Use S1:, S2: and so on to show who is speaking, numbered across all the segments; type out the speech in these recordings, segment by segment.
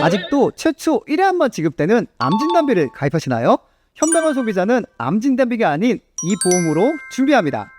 S1: 아직도 최초 1회만 지급되는 암진단비를 가입하시나요? 현명한 소비자는 암진단비가 아닌 이 보험으로 준비합니다.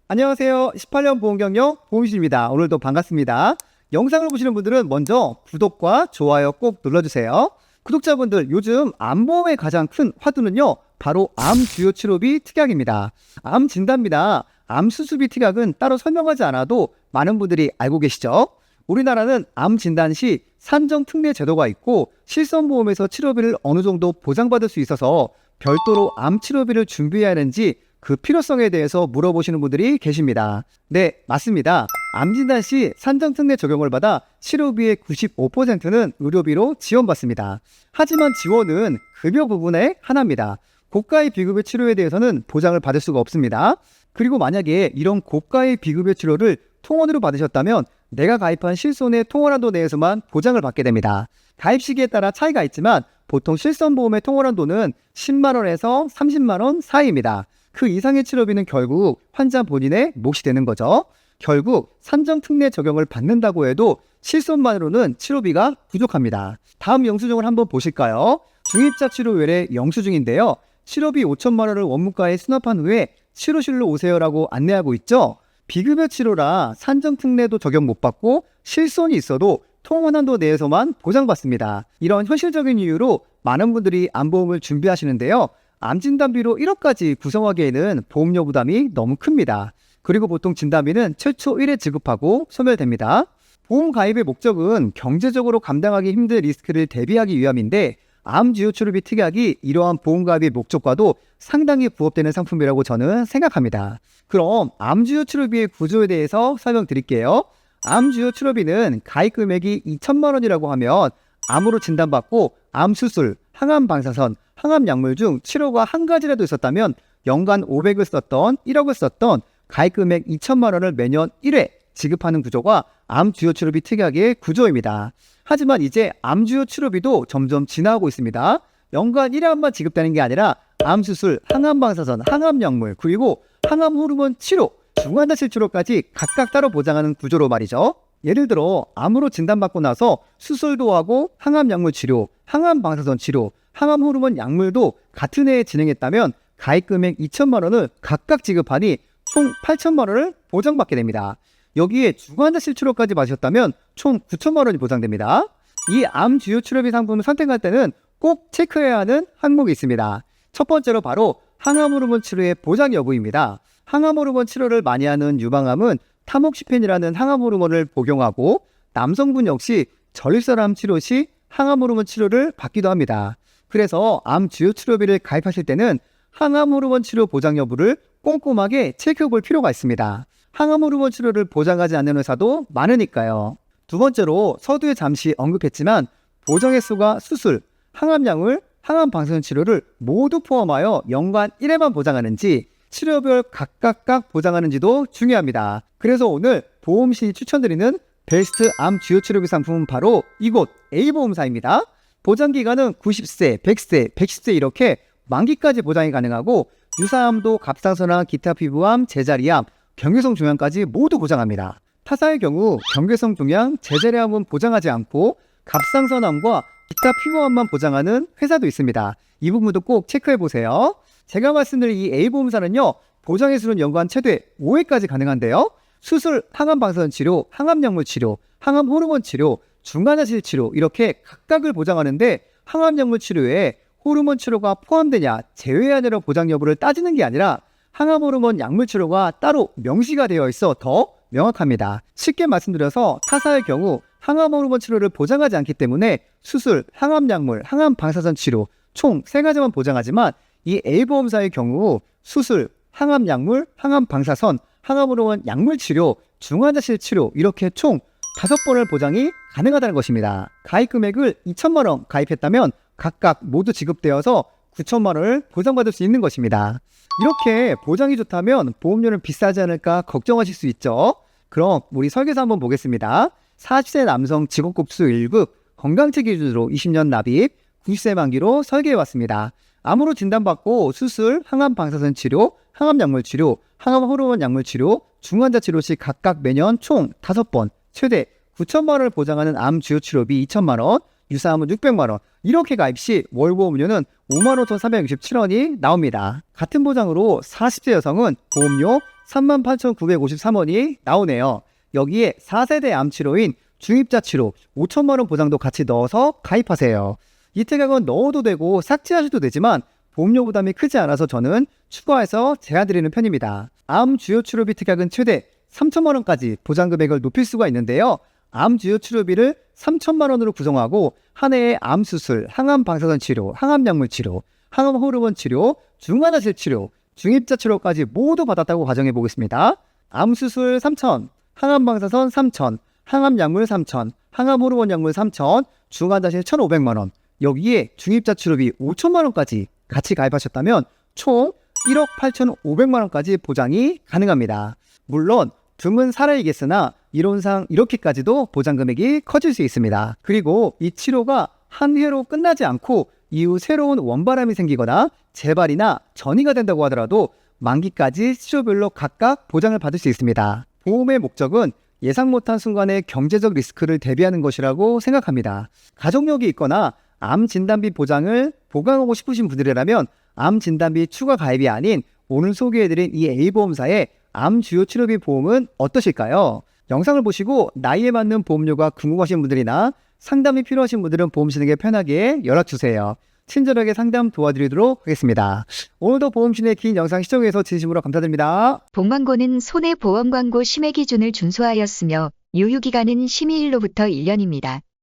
S1: 안녕하세요. 18년 보험경력 보험실입니다. 오늘도 반갑습니다. 영상을 보시는 분들은 먼저 구독과 좋아요 꼭 눌러주세요. 구독자분들, 요즘 암보험의 가장 큰 화두는요, 바로 암주요치료비 특약입니다. 암진단비나 암수술비 특약은 따로 설명하지 않아도 많은 분들이 알고 계시죠? 우리나라는 암진단 시 산정특례 제도가 있고 실손보험에서 치료비를 어느 정도 보장받을 수 있어서 별도로 암치료비를 준비해야 하는지 그 필요성에 대해서 물어보시는 분들이 계십니다. 네, 맞습니다. 암진단 시 산정특례 적용을 받아 치료비의 95%는 의료비로 지원받습니다. 하지만 지원은 급여 부분에 하나입니다. 고가의 비급여 치료에 대해서는 보장을 받을 수가 없습니다. 그리고 만약에 이런 고가의 비급여 치료를 통원으로 받으셨다면 내가 가입한 실손의 통원한도 내에서만 보장을 받게 됩니다. 가입 시기에 따라 차이가 있지만 보통 실손보험의 통원한도는 10만원에서 30만원 사이입니다. 그 이상의 치료비는 결국 환자 본인의 몫이 되는 거죠. 결국 산정특례 적용을 받는다고 해도 실손만으로는 치료비가 부족합니다. 다음 영수증을 한번 보실까요? 중입자 치료 외래 영수증인데요. 치료비 5천만 원을 원무과에 수납한 후에 치료실로 오세요라고 안내하고 있죠. 비급여 치료라 산정특례도 적용 못 받고 실손이 있어도 통원한도 내에서만 보장받습니다. 이런 현실적인 이유로 많은 분들이 암보험을 준비하시는데요. 암진단비로 1억까지 구성하기에는 보험료 부담이 너무 큽니다. 그리고 보통 진단비는 최초 1회 지급하고 소멸됩니다. 보험 가입의 목적은 경제적으로 감당하기 힘든 리스크를 대비하기 위함인데 암주요치료비 특약이 이러한 보험 가입의 목적과도 상당히 부합되는 상품이라고 저는 생각합니다. 그럼 암주요치료비의 구조에 대해서 설명드릴게요. 암주요치료비는 가입 금액이 2천만 원이라고 하면 암으로 진단받고 암수술, 항암방사선, 항암약물 중 치료가 한 가지라도 있었다면 연간 500을 썼던 1억을 썼던 가입 금액 2천만 원을 매년 1회 지급하는 구조가 암주요치료비 특약의 구조입니다. 하지만 이제 암주요치료비도 점점 진화하고 있습니다. 연간 1회만 지급되는 게 아니라 암수술, 항암방사선, 항암약물, 그리고 항암호르몬 치료, 중환자실 치료까지 각각 따로 보장하는 구조로 말이죠. 예를 들어 암으로 진단받고 나서 수술도 하고 항암약물 치료, 항암방사선 치료, 항암호르몬 약물도 같은 해에 진행했다면 가입 금액 2천만 원을 각각 지급하니 총 8천만 원을 보장받게 됩니다. 여기에 중환자실 치료까지 받으셨다면 총 9천만 원이 보장됩니다. 이 암주요치료비 상품을 선택할 때는 꼭 체크해야 하는 항목이 있습니다. 첫 번째로 바로 항암호르몬 치료의 보장 여부입니다. 항암호르몬 치료를 많이 하는 유방암은 타목시펜이라는 항암호르몬을 복용하고 남성분 역시 전립선암 치료 시 항암호르몬 치료를 받기도 합니다. 그래서 암주요치료비를 가입하실 때는 항암호르몬 치료 보장 여부를 꼼꼼하게 체크해 볼 필요가 있습니다. 항암호르몬 치료를 보장하지 않는 회사도 많으니까요. 두 번째로 서두에 잠시 언급했지만 보장 횟수가 수술, 항암약물, 항암방사선 치료를 모두 포함하여 연간 1회만 보장하는지 치료별 각각 보장하는지도 중요합니다. 그래서 오늘 보험시 추천드리는 베스트 암주요치료비 상품은 바로 이곳 A보험사입니다. 보장기간은 90세, 100세, 110세 이렇게 만기까지 보장이 가능하고 유사암도 갑상선암, 기타 피부암, 제자리암, 경계성 종양까지 모두 보장합니다. 타사의 경우 경계성 종양, 제자리암은 보장하지 않고 갑상선암과 기타 피부암만 보장하는 회사도 있습니다. 이 부분도 꼭 체크해보세요. 제가 말씀드린 이 A보험사는요, 보장 횟수는 연간 최대 5회까지 가능한데요. 수술, 항암방사선 치료, 항암약물 치료, 항암호르몬 치료, 중환자실 치료 이렇게 각각을 보장하는데 항암약물 치료에 호르몬 치료가 포함되냐 제외하냐로 보장 여부를 따지는 게 아니라 항암호르몬 약물 치료가 따로 명시가 되어 있어 더 명확합니다. 쉽게 말씀드려서 타사의 경우 항암호르몬 치료를 보장하지 않기 때문에 수술, 항암약물, 항암방사선 치료 총 3가지만 보장하지만 이 A보험사의 경우 수술, 항암약물, 항암방사선, 항암호르몬 약물 치료, 중환자실 치료 이렇게 총 5번을 보장이 가능하다는 것입니다. 가입 금액을 2천만 원 가입했다면 각각 모두 지급되어서 9천만 원을 보장받을 수 있는 것입니다. 이렇게 보장이 좋다면 보험료는 비싸지 않을까 걱정하실 수 있죠. 그럼 우리 설계서 한번 보겠습니다. 40세 남성 직업급수 1급 건강체 기준으로 20년 납입 90세 만기로 설계해왔습니다. 암으로 진단받고 수술, 항암 방사선 치료, 항암 약물 치료, 항암 호르몬 약물 치료, 중환자 치료 시 각각 매년 총 5번, 최대 9천만 원을 보장하는 암 주요 치료비 2천만 원, 유사암은 600만 원, 이렇게 가입 시 월 보험료는 55,367원이 나옵니다. 같은 보장으로 40세 여성은 보험료 38,953원이 나오네요. 여기에 4세대 암 치료인 중입자 치료 5천만 원 보장도 같이 넣어서 가입하세요. 이 특약은 넣어도 되고 삭제하셔도 되지만 보험료 부담이 크지 않아서 저는 추가해서 제안드리는 편입니다. 암 주요 치료비 특약은 최대 3천만 원까지 보장 금액을 높일 수가 있는데요. 암 주요 치료비를 3천만 원으로 구성하고 한 해에 암 수술, 항암 방사선 치료, 항암 약물 치료, 항암 호르몬 치료, 중환자실 치료, 중입자 치료까지 모두 받았다고 가정해 보겠습니다. 암 수술 3천, 항암 방사선 3천, 항암 약물 3천, 항암 호르몬 약물 3천, 중환자실 1,500만 원, 여기에 중입자 치료비 5천만 원까지 같이 가입하셨다면 총 1억 8,500만 원까지 보장이 가능합니다. 물론 드문 사례이겠으나 이론상 이렇게까지도 보장 금액이 커질 수 있습니다. 그리고 이 치료가 한 회로 끝나지 않고 이후 새로운 원바람이 생기거나 재발이나 전이가 된다고 하더라도 만기까지 치료별로 각각 보장을 받을 수 있습니다. 보험의 목적은 예상 못한 순간의 경제적 리스크를 대비하는 것이라고 생각합니다. 가족력이 있거나 암 진단비 보장을 보강하고 싶으신 분들이라면 암 진단비 추가 가입이 아닌 오늘 소개해드린 이 A보험사의 암 주요 치료비 보험은 어떠실까요? 영상을 보시고 나이에 맞는 보험료가 궁금하신 분들이나 상담이 필요하신 분들은 보험신에게 편하게 연락주세요. 친절하게 상담 도와드리도록 하겠습니다. 오늘도 보험신의 긴 영상 시청해서 진심으로 감사드립니다.
S2: 본광고는 손해보험 광고 심의 기준을 준수하였으며 유효기간은 심의일로부터 1년입니다.